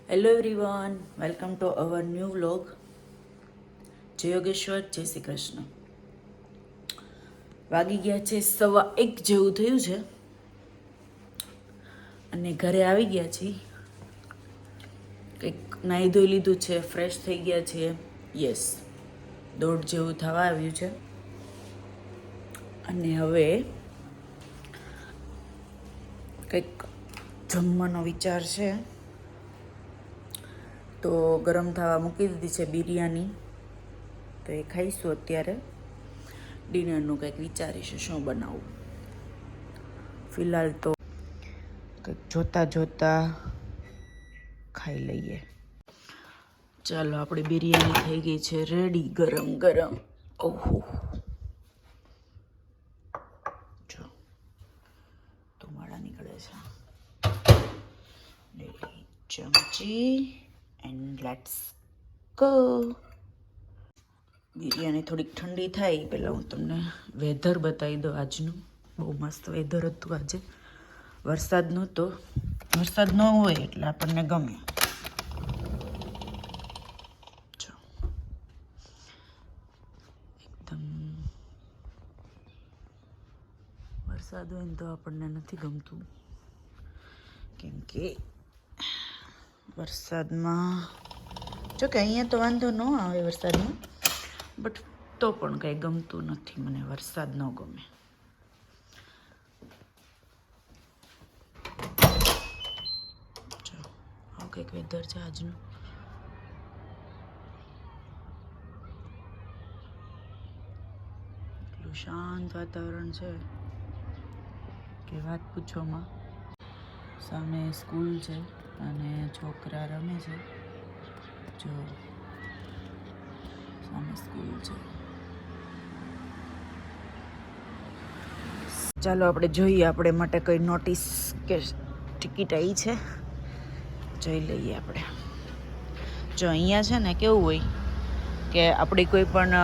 Hello everyone, welcome to our new vlog. જય યોગેશ્વર, જય શ્રી કૃષ્ણ. વાગી ગયા છે 1:15 જેવું થયું છે અને ઘરે આવી ગયા છીએ. કંઈક નાહી ધોઈ લીધું છે, ફ્રેશ થઈ ગયા છીએ. યસ, 1:30 જેવું થવા આવ્યું છે અને હવે કંઈક જમવાનો વિચાર છે. તો ગરમ થવા મૂકી દીધી છે બિરયાની, તો એ ખાઈશું. અત્યારે ડિનરનું કંઈક વિચારીશું શું બનાવવું. ફિલહાલ તો કંઈક જોતા જોતા ખાઈ લઈએ. ચાલો, આપણી બિરયાની થઈ ગઈ છે રેડી, ગરમ ગરમ. ઓહો, જો ધુમાડા નીકળે છે. લીલી ચમચી એન્ડ લેટ્સ ગો. બિરયાની થોડીક ઠંડી થાય પહેલાં હું તમને વેધર બતાવી દઉં આજનું. બહુ મસ્ત વેધર હતું આજે. વરસાદ નહોતો. વરસાદ ન હોય એટલે આપણને ગમે. જો એકદમ વરસાદ હોય ને તો આપણને નથી ગમતું, કેમ કે વરસાદમાં જો કે અહીંયા તો વાંધો ન આવે વરસાદમાં, બટ તો પણ કંઈ ગમતું નથી મને. વરસાદ ન ગમે. જો આવું કંઈક વેધર છે આજનું. એટલું શાંત વાતાવરણ છે કે વાત પૂછોમાં. સામે સ્કૂલ છે અને છોકરા રમે છે. જો સામે સ્કૂલ છે. ચાલો આપણે જોઈએ આપણે માટે કઈ નોટિસ કે ટિકિટ આવી છે, જોઈ લઈએ આપણે. જો અહીંયા છે ને કેવું હોય કે આપણી કોઈ પણ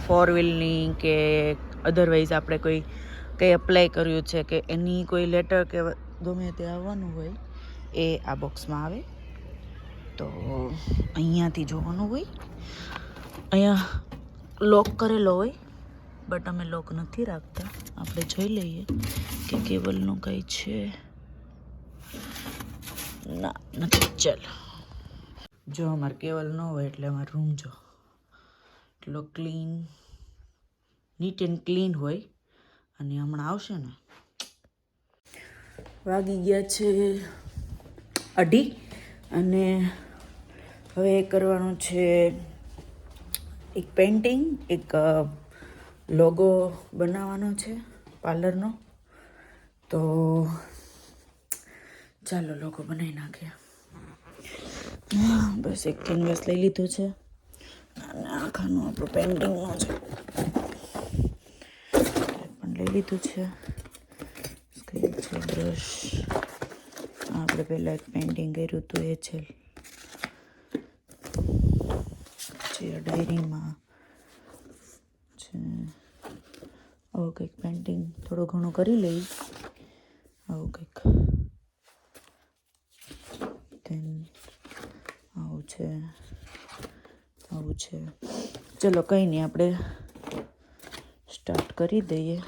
4-વ્હીલની કે અધરવાઇઝ આપણે કોઈ કંઈ અપ્લાય કર્યું છે કે એની કોઈ લેટર કે ગમે તે આવવાનું હોય એ આ બોક્સમાં આવે. તો અહીંયાથી જોવાનું હોય. અહીંયા લોક કરેલો હોય, બટ અમે લોક નથી રાખતા. આપણે જોઈ લઈએ કે કેબલનું કંઈ છે. ના, નથી. ચાલો, જો અમારે કેબલ ન હોય એટલે અમારો રૂમ જો એટલો ક્લીન, નીટ એન્ડ ક્લીન હોય. અને હમણાં આવશે ને. વાગી ગયા છે 2:30 અને હવે કરવાનું છે એક પેઇન્ટિંગ, એક લોગો બનાવવાનો છે પાર્લરનો. તો ચાલો લોગો બનાવી નાખીએ. બસ એક કેનવાસ લઈ લીધું છે અને આખાનું આપણું પેઇન્ટિંગનું છે પણ લઈ લીધું છે. સ્કેલ છે, બ્રશ. આપણે પહેલાં એક પેઇન્ટિંગ કર્યું હતું એ છે. પછી આ ડાયરીમાં છે આવું કંઈક પેઇન્ટિંગ થોડું ઘણું કરી લઈ. આવું કંઈક ધેન આવું છે, આવું છે. ચલો કંઈ નહીં, આપણે સ્ટાર્ટ કરી દઈએ.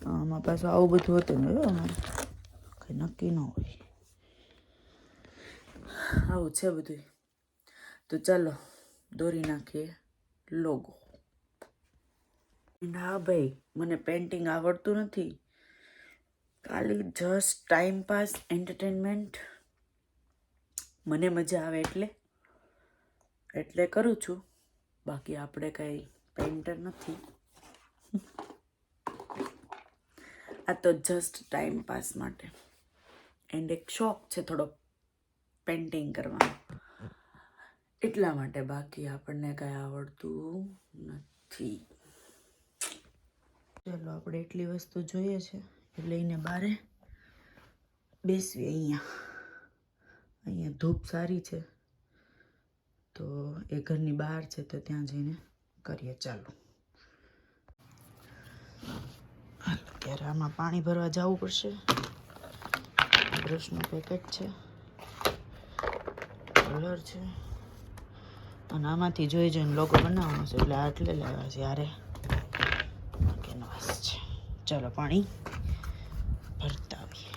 આમાં પાછું આવું બધું હતું ને અમારે કંઈ નક્કી ન હોય. આવું છે બધું. તો ચાલો દોરી નાખીએ લોગો. હા ભાઈ, મને પેઇન્ટિંગ આવડતું નથી. ખાલી જસ્ટ ટાઈમ પાસ, એન્ટરટેનમેન્ટ. મને મજા આવે એટલે કરું છું. બાકી આપણે કંઈ પેઇન્ટર નથી. આ તો જસ્ટ ટાઈમ પાસ માટે એન્ડ એક શોખ છે થોડો પેઇન્ટિંગ કરવાનો, એટલા માટે. બાકી આપણને કાંઈ આવડતું નથી. ચાલો આપણે એટલી વસ્તુ જોઈએ છે એ લઈને બારે બેસવી. અહીંયા ધૂપ સારી છે તો એ ઘરની બહાર છે તો ત્યાં જઈને કરીએ. ચાલો અત્યારે આમાં પાણી ભરવા જવું પડશે. બ્રશનું પેકેટ છે, કલર છે, અને આમાંથી જોઈ જોઈને લોગો બનાવવાનો છે એટલે આટલે લેવા છે યારે કેનવાસ છે. ચાલો પાણી ભરતા આવીએ.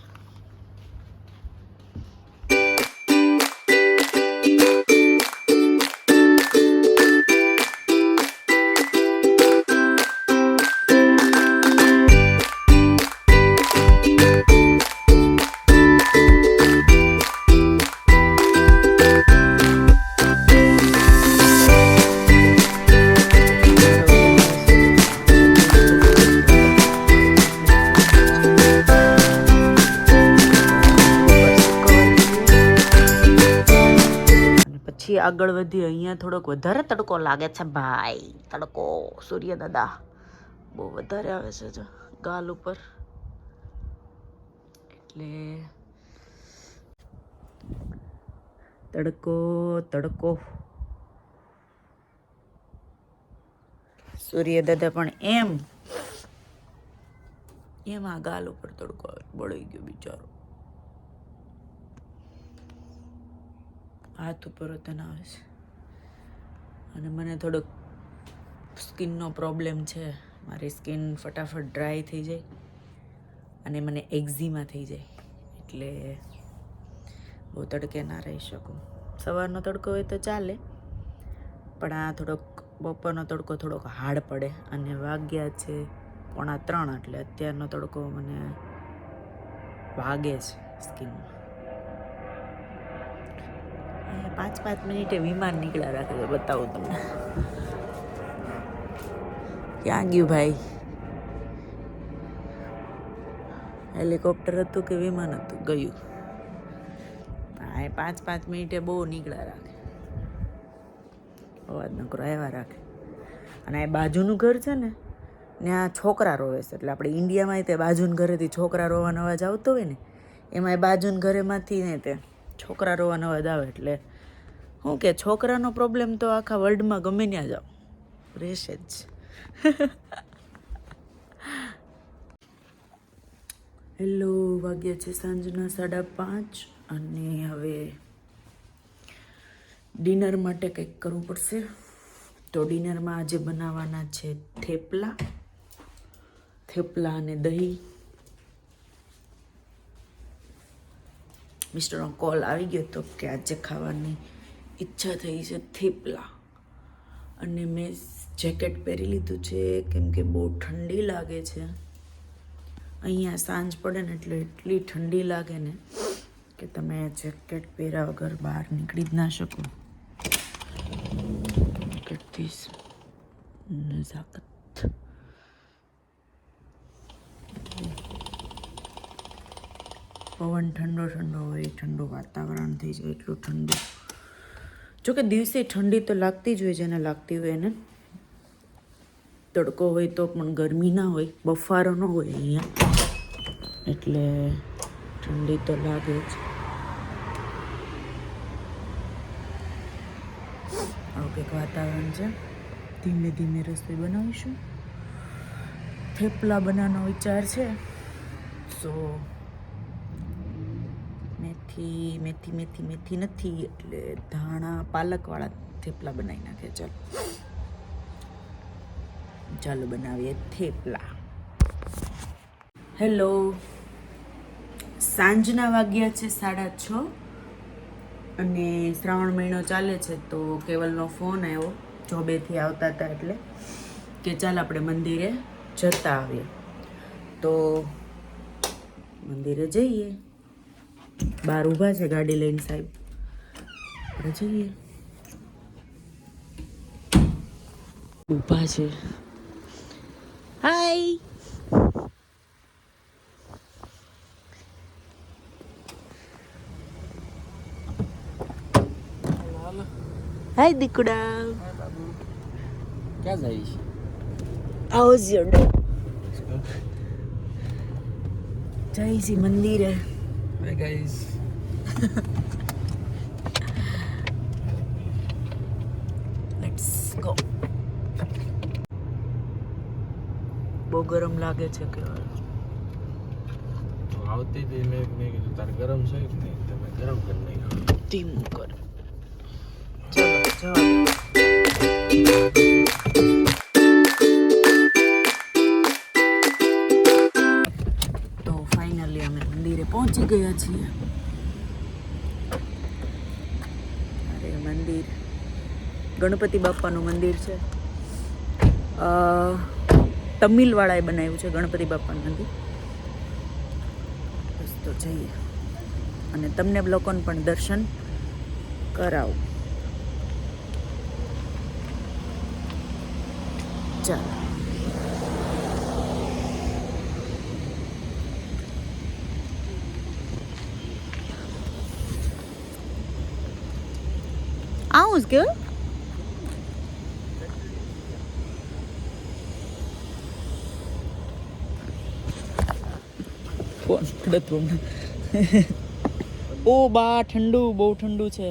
આગળ વધી. અહીંયા થોડોક વધારે તડકો લાગે છે ભાઈ. તડકો સૂર્ય દાદા બહુ વધારે આવે છે જો ગાલ ઉપર, એટલે તડકો તડકો. સૂર્ય દાદા પણ એમાં ગાલ ઉપર તડકો આવે. બળી ગયો બિચારો. હાથ ઉપર વતન આવે છે. અને મને થોડોક સ્કિનનો પ્રોબ્લેમ છે. મારી સ્કિન ફટાફટ ડ્રાય થઈ જાય અને મને એક્ઝીમા થઈ જાય, એટલે બહુ તડકે ના રહી શકું. સવારનો તડકો હોય તો ચાલે, પણ આ થોડોક બપોરનો તડકો થોડોક હાર્ડ પડે. અને વાગ્યા છે 2:45, એટલે અત્યારનો તડકો મને વાગે છે સ્કિનમાં. 5 મિનિટે વિમાન નીકળ્યા રાખે છે. બતાવું તમને. ક્યાં ગયું ભાઈ? હેલિકોપ્ટર હતું કે વિમાન હતું? ગયું. હા, 5 મિનિટે બહુ નીકળ્યા રાખે. અવાજ નકરો આવ્યા રાખે. અને એ બાજુનું ઘર છે ને, ત્યાં છોકરા રોવે છે. એટલે આપણે ઇન્ડિયામાં તે બાજુના ઘરેથી છોકરા રોવાનો અવાજ આવતો હોય ને, એમાં એ બાજુના ઘરેમાંથી ને તે છોકરા રોવાનો અવાજ આવે. એટલે શું કે છોકરાનો પ્રોબ્લેમ તો આખા વર્લ્ડમાં ગમે ત્યાં જાઓ રહેશે જ. હેલો, વાગ્યા છે સાંજના 5:30 અને હવે ડિનર માટે કંઈક કરવું પડશે. તો ડિનરમાં આજે બનાવવાના છે થેપલા અને દહીં. મિસ્ટરનો કોલ આવી ગયો હતો કે આજે ખાવાની ઈચ્છા થઈ છે થેપલા, અને મેં જેકેટ પહેરી લીધું છે કેમ કે બહુ ઠંડી લાગે છે. અહીંયા સાંજ પડે ને એટલે એટલી ઠંડી લાગે ને કે તમે જેકેટ પહેર્યા વગર બહાર નીકળી જ ના શકો. નજાકત. પવન ઠંડો હોય, ઠંડુ વાતાવરણ થઈ જાય, એટલું ઠંડુ. જોકે દિવસે ઠંડી તો લાગતી જ હોય, જેને લાગતી હોય એને. તડકો હોય તો પણ ગરમી ના હોય, બફારો ન હોય અહીંયા, એટલે ઠંડી તો લાગે જ. આવું કંઈક વાતાવરણ છે. ધીમે ધીમે રસોઈ બનાવીશું. થેપલા બનાવવાનો વિચાર છે. સો મેથી નથી, એટલે ધાણા પાલકવાળા થેપલા બનાવી નાખે. ચાલો બનાવીએ થેપલા. હેલો, સાંજના વાગ્યા છે 6:30 અને શ્રાવણ મહિનો ચાલે છે. તો કેવલનો ફોન આવ્યો, જોબેથી આવતા હતા, એટલે કે ચાલ આપણે મંદિરે જતા આવીએ. તો મંદિરે જઈએ. બહાર ઊભા છે ગાડી લઈને સાહેબ. આપણે જઈએ. ઊભા છે. હાય. હાય દીકુડા. ક્યાં જઈશ? How's your day? જઈ છી મંદિરે. Hi guys. Let's go. બહુ ગરમ લાગે છે કે તો આવતી હતી મેં કીધું તારે ગરમ છે કે નહીં તમે ગરમ કરી નાખ્યો. ધીમું કર. ચલો જવા તો ફાઇનલી અમે મંદિરે પહોંચી ગયા છીએ. અરે મંદિર ગણપતિ બાપાનું મંદિર છે. તમિલવાળાએ બનાવ્યું છે ગણપતિ બાપાનું મંદિર. બસ તો જઈએ અને તમને લોકોને પણ દર્શન કરાવું. ચાલો આવું જ કે ફોન પડત ઓ બા ઠંડુ બહુ ઠંડુ છે.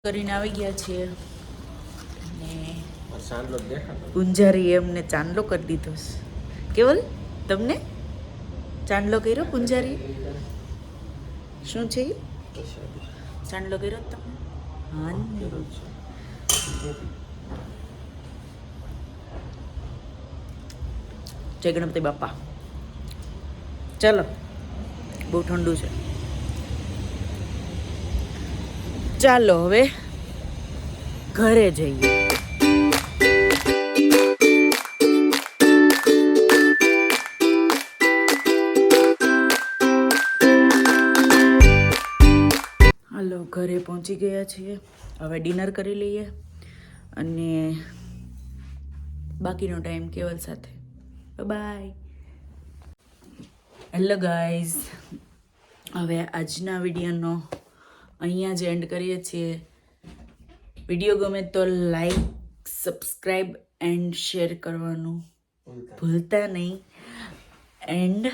કરીને આવી ગયા છીએ અને ચાંદલો દેખાતો પૂંજારી એમને ચાંદલો કરી દીધો છે. કેવલ તમને ચાંદલો કર્યો પૂંજારી? શું છે એ? ચાંદલો કર્યો તમે? હા જય ગણપતિ બાપા. ચલો બહુ ઠંડુ છે. ચાલો હવે ઘરે જઈએ. હાલો ઘરે પહોંચી ગયા છીએ. હવે ડિનર કરી લઈએ અને બાકીનો ટાઈમ કેવલ સાથે. બાય. હેલો ગાઈઝ, હવે આજના વિડીયોનો અહીંયા જ એન્ડ કરીએ છીએ. વિડીયો ગમે તો લાઈક, સબસ્ક્રાઈબ એન્ડ શેર કરવાનું ભૂલતા નહીં. એન્ડ